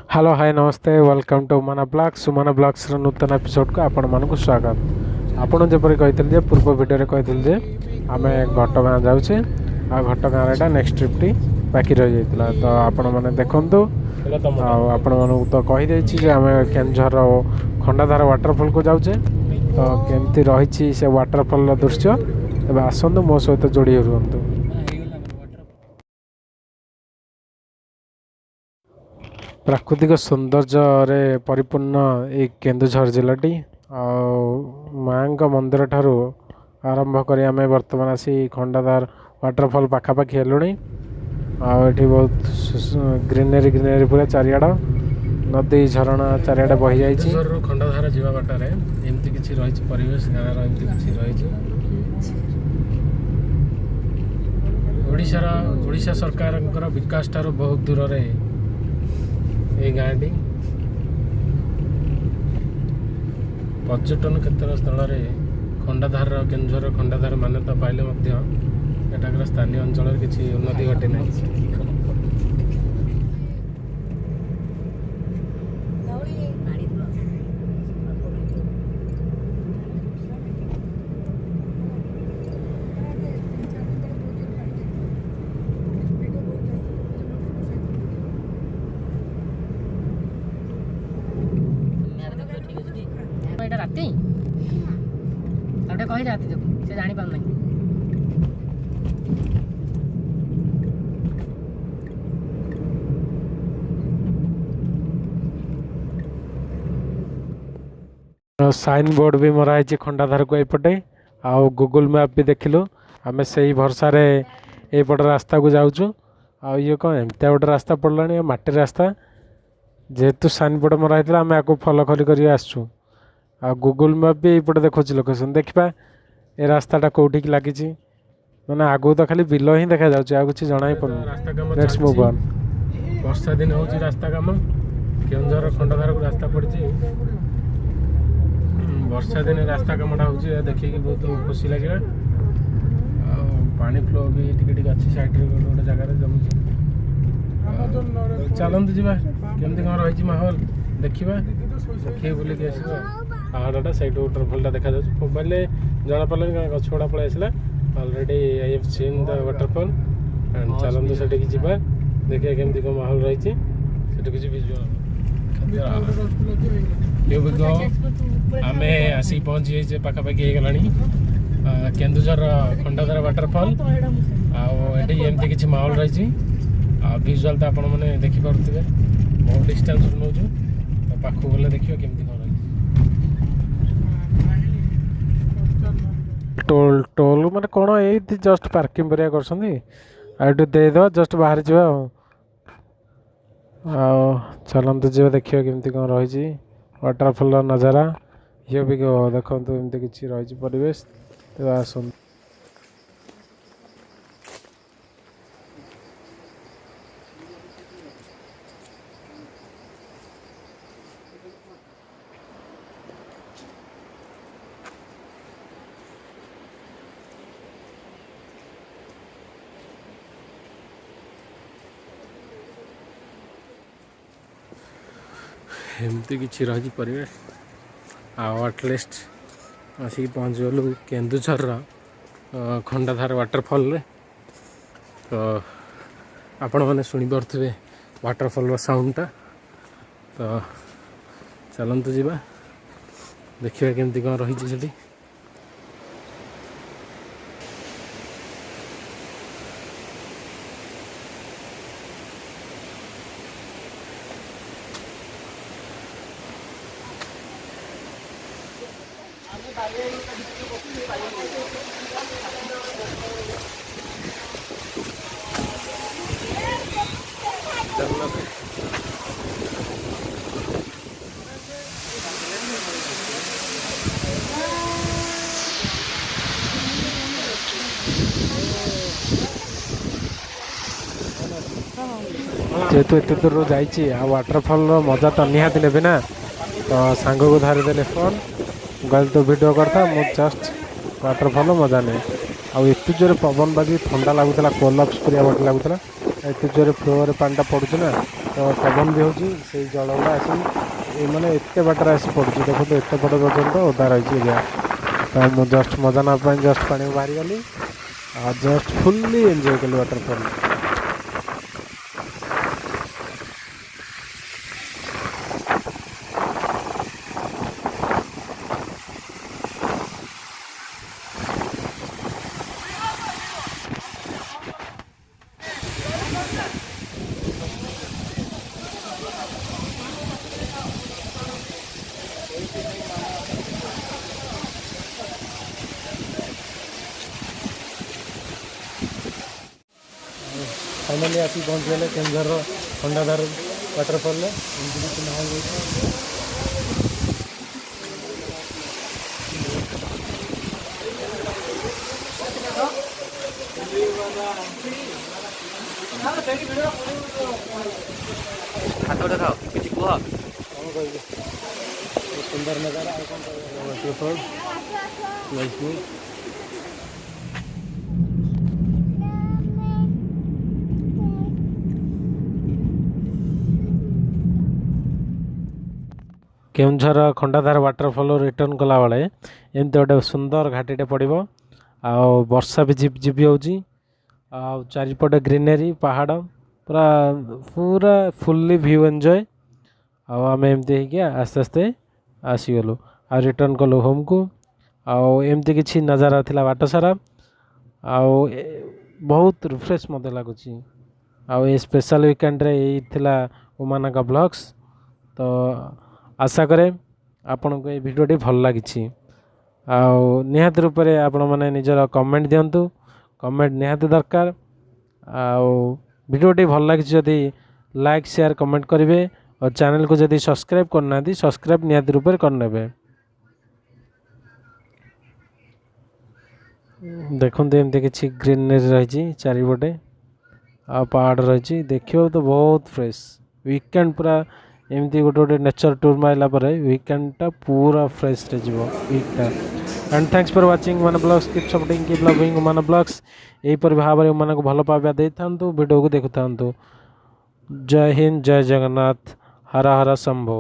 Hello hi नमस्ते welcome to Sumana blogs Sumana blogs नूतन episode को आपण मानक स्वागत। आपण जपरी कही पूर्व भिडियो कही जे आम घटगाँ जाऊे आ घटगाँ एटा नेक्स्ट ट्रिप्टी बाकी रही जाता तो आपण मैंने देखु आपण मानक तो कहीदे आम केन्दुझर खंडाधार वाटरफॉल को जाऊे तो केमती रही से वाटरफॉल दृश्य तेज आसतु मो सहित जोड़ी रुहतु। प्राकृतिक सौंदर्य परिपूर्ण ये केन्दुझर जिलाटी माँ मंदिर ठारू आरंभ कर आम बर्तमान आसी खंडाधार वाटरफॉल पाखापाखि हेलुणी आठी बहुत ग्रीनरी ग्रीनरी पूरा चारिआड नदी झरणा चारिआडे बही जाइए खंडाधार जीवा बाटर एमती किसी रही परिवेश गाँव एमती किसी रही ओडिशा सरकार विकास ठारू बहुत दूर रे ये गाँटी पर्यटन क्षेत्र स्थल खंडाधार केन्दुझर खंडाधार मान्यता पाइले एटाकर स्थानीय अंचल किसी उन्नति घटे ना। राति कही राति देखो से जानी पार नहीं साइन बोर्ड भी मराई खंडाधार को एपटे आउ गूगल मैप भी देखिलु आम से भरसा एपट रास्ता को जाऊँ ये कौन एमती गोटे रास्ता पड़ला माटी रास्ता जेहेतु साइन बोर्ड मराई आम आपको फलो कर आसचु आ गूगल मैप भी ये देखो लोकेशन देखा ए रास्ताटा कौटी लगी मैंने आगू तो खाली बिल ही देखा जाऊँ कुछ जना ही पड़े। Let's move on. वर्षा दिन हो रास्ता काम केन्दुझर खंडाधार को रास्ता पड़ी वर्षा दिन रास्ता कामटा हो देखिए बहुत खुशी लगे पानी फ्लो भी टिके अच्छी सैड्रे गोटे जगार जमुची चलते जावा केमती कौन रही माहौल देखा देखिए बुलिक आस पहाड़ा सैड वाटरफॉलटा देखा मोबाइल जना पारे गछ गुड़ा पलि आसला already I have seen the waterfall and चलते से जावा देखिए केमती कौन माहौल रही किसी विजुअल आम आसिक पहुँची जाइए पाखापाखि हो गला केन्दुझर खंडाधार वाटरफॉल आठी एमती किसी माहौल रही विजुअल तो आपण मैंने देखिपे बहुत डिस्टेंस नौ पाख गले देखिए केमती कौन रही टोल टोल माने कौन ये जस्ट पार्किंग करिया कर देदेव जस्ट बाहर जा चलते जी देखिए केमती कौन रही वाटरफॉल नजारा ये भी देखो एमती किसी रही परिवेश तो आस एमती किसी रही परिवेश आटलिस्ट आसिक पहुँच गलु केन्दुझर खंडाधार वाटरफॉल रे तो आपण मैंने शुणी पारे वाटरफॉल साउंडटा तो चलतु जा देखिए केमती कौन रही जेहेतु एत दूर जा वाटरफॉल मजा तो निहाती नेबी ना तो सांग को धरिदेले फोन गल तो वीडियो करता मु जस्ट वाटरफॉल मजा नहीं आउ एत जोर पवन बाजी ठंडा लगुला कोलाप्स करिया लगुला एत जोरे फ्लोर पानी पड़ुଛି ना तो पवन भी होची से जल गुड़ा आसी माने एते बाटर आसी पड़ुଛି देखो एते बड़ पर्यंत ओदा रही तो मु जस्ट मजा ना जस्ट पानी बाहरी गली आ जस्ट फुल्ली एंजॉय कली वाटरफॉल। फाइनाली आसी पहुँचीगले केन्दर खंडाधार वाटरफॉल ହାତ ଦେଖାଅ କିଛି କୁହ। कौन कह सुंदर नजारा waterfall Keonjhar Khandadhar waterfall return कला बेले एमती गोटे सुंदर घाटीटे पड़ो आ वर्षा भी झिप झिप होची आ चारिपटे ग्रीनरी पहाड़ पूरा पूरा फुल्ली व्यू एंजॉय आम एमती आस्ते आस्ते आसीगलु आ रिटर्न कलु होम को आमती किसी नजारा थिला बाट सारा बहुत रिफ्रेश मत लगुच स्पेशल वीकेंड रे यही थिला उमाना का ब्लॉग्स तो आशा करे आपण को ये भिडियोटी भल लगी निहाती रूप से आपण मैंने निजर कमेंट दिंतु कमेंट निहाती दरकार भिडियोटी भल लगी जदि लाइक शेयर कमेंट करेंगे और चैनल को जदि सब्सक्राइब करना सब्सक्राइब निहाती रूप से करने देखते एमती किसी ग्रीनरी रही चारिपटे आ पहाड़ रही देखिए तो बहुत फ्रेश वीकेंड पूरा एमती गोटे गोटे नेचर टूर मारला वीकेंड पूरा फ्रेश रे जीवो वीकटा एंड थैंक्स फॉर वाचिंग मन blogs keep supporting keep loving मन ब्लॉग्स यहीपर भाव में मन को भल पाइबा दे था वीडियो को देखु था। जय हिंद जय जगन्नाथ हर हर शंभो।